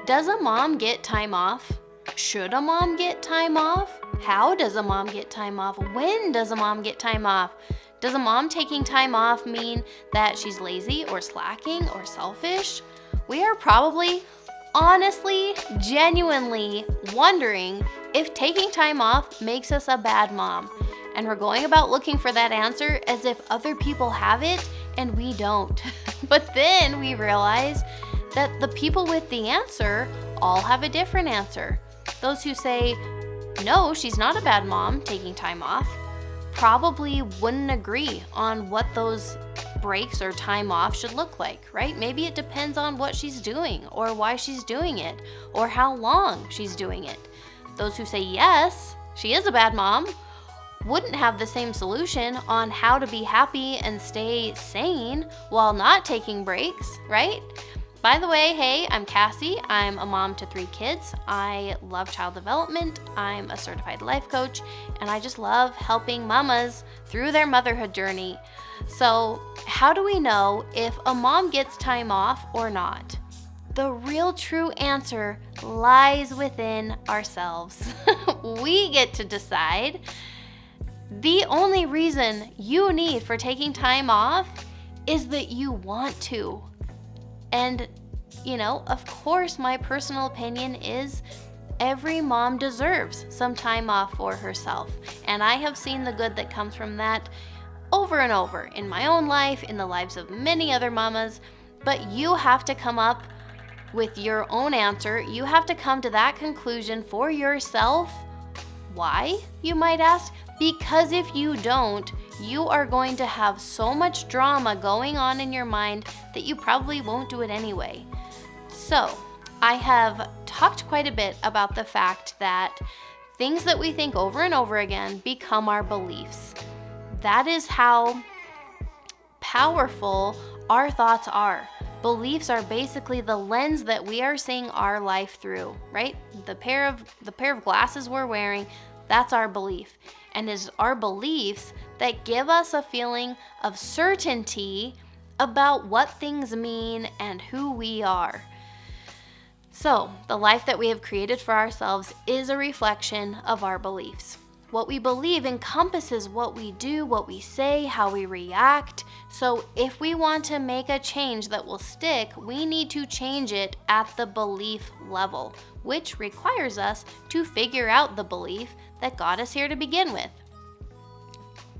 Does a mom get time off? Should a mom get time off? How does a mom get time off? When does a mom get time off? Does a mom taking time off mean that she's lazy or slacking or selfish? We are probably, honestly, genuinely wondering if taking time off makes us a bad mom. And we're going about looking for that answer as if other people have it and we don't. But then we realize that the people with the answer all have a different answer. Those who say, no, she's not a bad mom taking time off, probably wouldn't agree on what those breaks or time off should look like, right? Maybe it depends on what she's doing or why she's doing it or how long she's doing it. Those who say yes, she is a bad mom, wouldn't have the same solution on how to be happy and stay sane while not taking breaks, right? By the way, hey, I'm Cassie. I'm a mom to 3 kids. I love child development. I'm a certified life coach, and I just love helping mamas through their motherhood journey. So, how do we know if a mom gets time off or not? The real true answer lies within ourselves. We get to decide. The only reason you need for taking time off is that you want to. And, of course, my personal opinion is every mom deserves some time off for herself. And I have seen the good that comes from that over and over in my own life, in the lives of many other mamas. But you have to come up with your own answer. You have to come to that conclusion for yourself. Why, you might ask? Because if you don't, you are going to have so much drama going on in your mind that you probably won't do it anyway. So, I have talked quite a bit about the fact that things that we think over and over again become our beliefs. That is how powerful our thoughts are. Beliefs are basically the lens that we are seeing our life through, right? The pair of glasses we're wearing, that's our belief. And it's our beliefs that give us a feeling of certainty about what things mean and who we are. So, the life that we have created for ourselves is a reflection of our beliefs. What we believe encompasses what we do, what we say, how we react. So if we want to make a change that will stick, we need to change it at the belief level, which requires us to figure out the belief that got us here to begin with.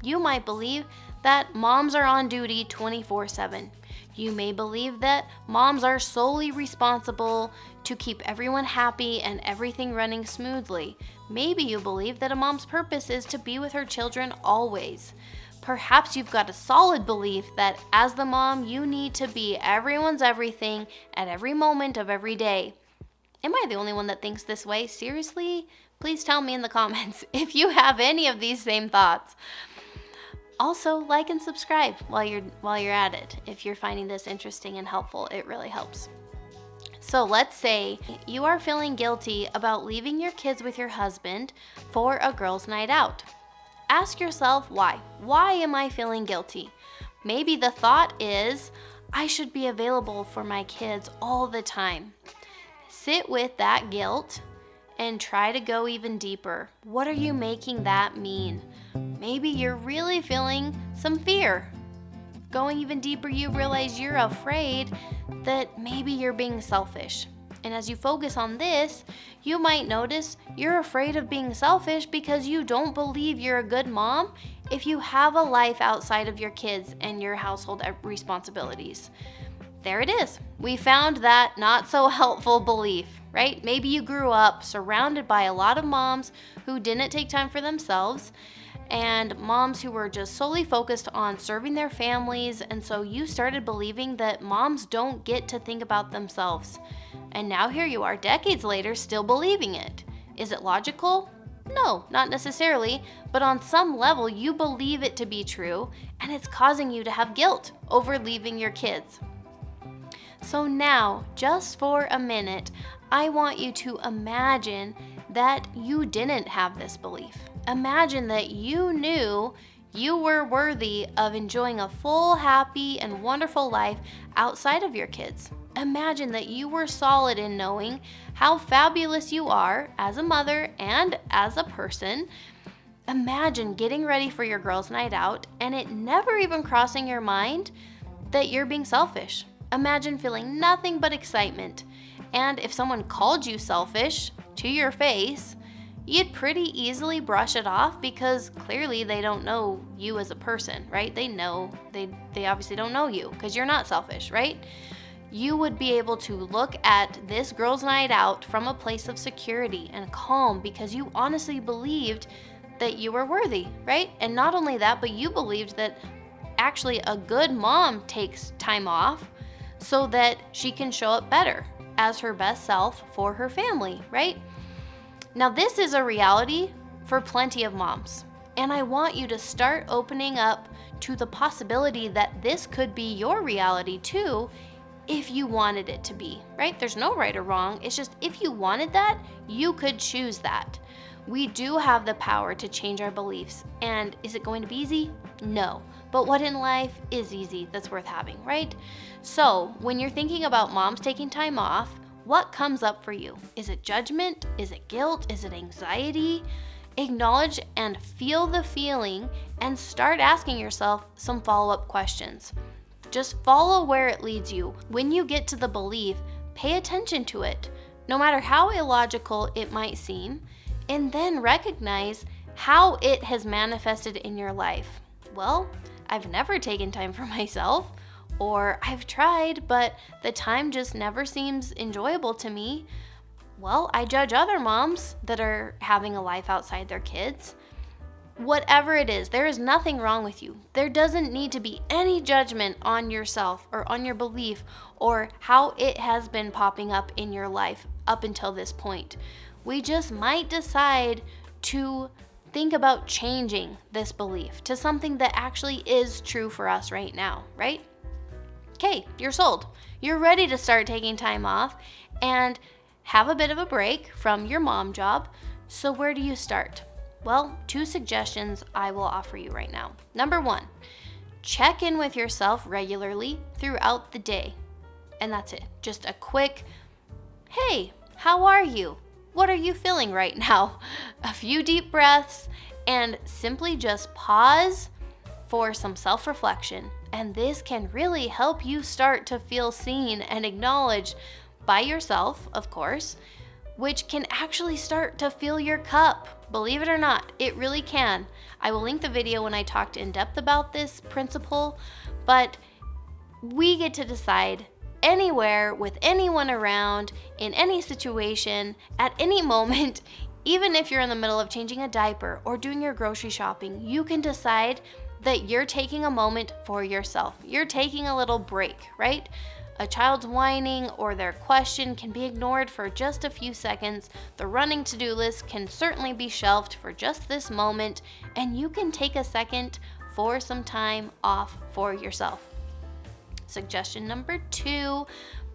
You might believe that moms are on duty 24/7. You may believe that moms are solely responsible to keep everyone happy and everything running smoothly. Maybe you believe that a mom's purpose is to be with her children always. Perhaps you've got a solid belief that as the mom, you need to be everyone's everything at every moment of every day. Am I the only one that thinks this way? Seriously? Please tell me in the comments if you have any of these same thoughts. Also, like and subscribe while you're at it. If you're finding this interesting and helpful, it really helps. So let's say you are feeling guilty about leaving your kids with your husband for a girls' night out. Ask yourself why. Why am I feeling guilty? Maybe the thought is, I should be available for my kids all the time. Sit with that guilt and try to go even deeper. What are you making that mean? Maybe you're really feeling some fear. Going even deeper, you realize you're afraid that maybe you're being selfish. And as you focus on this, you might notice you're afraid of being selfish because you don't believe you're a good mom if you have a life outside of your kids and your household responsibilities. There it is. We found that not so helpful belief, right? Maybe you grew up surrounded by a lot of moms who didn't take time for themselves and moms who were just solely focused on serving their families, and so you started believing that moms don't get to think about themselves. And now here you are, decades later, still believing it. Is it logical? No, not necessarily, but on some level you believe it to be true, and it's causing you to have guilt over leaving your kids. So now, just for a minute, I want you to imagine that you didn't have this belief. Imagine that you knew you were worthy of enjoying a full, happy, and wonderful life outside of your kids. Imagine that you were solid in knowing how fabulous you are as a mother and as a person. Imagine getting ready for your girls' night out and it never even crossing your mind that you're being selfish. Imagine feeling nothing but excitement. And if someone called you selfish to your face, you'd pretty easily brush it off because clearly they don't know you as a person, right? They obviously don't know you because you're not selfish, right? You would be able to look at this girls' night out from a place of security and calm because you honestly believed that you were worthy, right? And not only that, but you believed that actually a good mom takes time off so that she can show up better as her best self for her family, right? Now, this is a reality for plenty of moms, and I want you to start opening up to the possibility that this could be your reality too if you wanted it to be, right? There's no right or wrong. It's just if you wanted that, you could choose that. We do have the power to change our beliefs. And is it going to be easy? No. But what in life is easy that's worth having, right? So when you're thinking about moms taking time off, what comes up for you? Is it judgment? Is it guilt? Is it anxiety? Acknowledge and feel the feeling and start asking yourself some follow-up questions. Just follow where it leads you. When you get to the belief, pay attention to it, no matter how illogical it might seem, and then recognize how it has manifested in your life. Well, I've never taken time for myself, or I've tried, but the time just never seems enjoyable to me. Well, I judge other moms that are having a life outside their kids. Whatever it is, there is nothing wrong with you. There doesn't need to be any judgment on yourself or on your belief or how it has been popping up in your life up until this point. We just might decide to think about changing this belief to something that actually is true for us right now, right? Okay, you're sold. You're ready to start taking time off and have a bit of a break from your mom job. So where do you start? Well, 2 suggestions I will offer you right now. Number 1, check in with yourself regularly throughout the day. And that's it. Just a quick, hey, how are you? What are you feeling right now? A few deep breaths and simply just pause for some self-reflection. And this can really help you start to feel seen and acknowledged by yourself, of course, which can actually start to fill your cup. Believe it or not, it really can. I will link the video when I talked in depth about this principle, but we get to decide anywhere with anyone around, in any situation, at any moment. Even if you're in the middle of changing a diaper or doing your grocery shopping, you can decide that you're taking a moment for yourself. You're taking a little break, right? A child's whining or their question can be ignored for just a few seconds. The running to-do list can certainly be shelved for just this moment, and you can take a second for some time off for yourself. Suggestion number 2,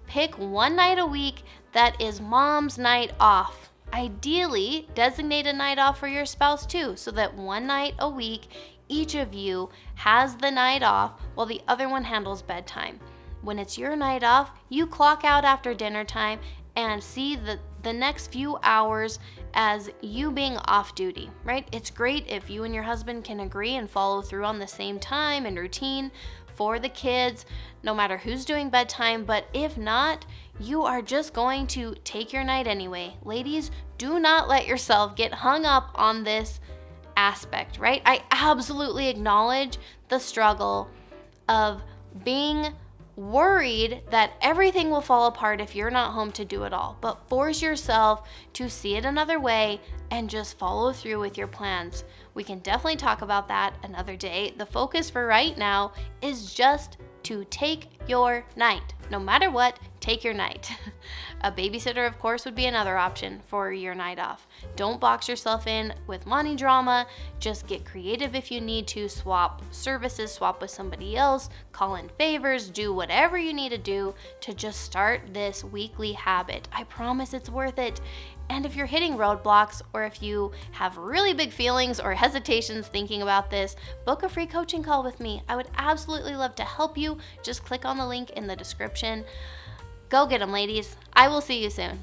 pick one night a week that is mom's night off. Ideally, designate a night off for your spouse too, so that one night a week, each of you has the night off while the other one handles bedtime. When it's your night off, you clock out after dinner time and see the next few hours as you being off duty, right? It's great if you and your husband can agree and follow through on the same time and routine for the kids, no matter who's doing bedtime, but if not, you are just going to take your night anyway. Ladies, do not let yourself get hung up on this aspect, right? I absolutely acknowledge the struggle of being worried that everything will fall apart if you're not home to do it all, but force yourself to see it another way and just follow through with your plans. We can definitely talk about that another day. The focus for right now is just to take your night. No matter what, take your night. A babysitter, of course, would be another option for your night off. Don't box yourself in with money drama. Just get creative if you need to. Swap services, swap with somebody else, call in favors, do whatever you need to do to just start this weekly habit. I promise it's worth it. And if you're hitting roadblocks or if you have really big feelings or hesitations thinking about this, book a free coaching call with me. I would absolutely love to help you. Just click on the link in the description. Go get them, ladies. I will see you soon.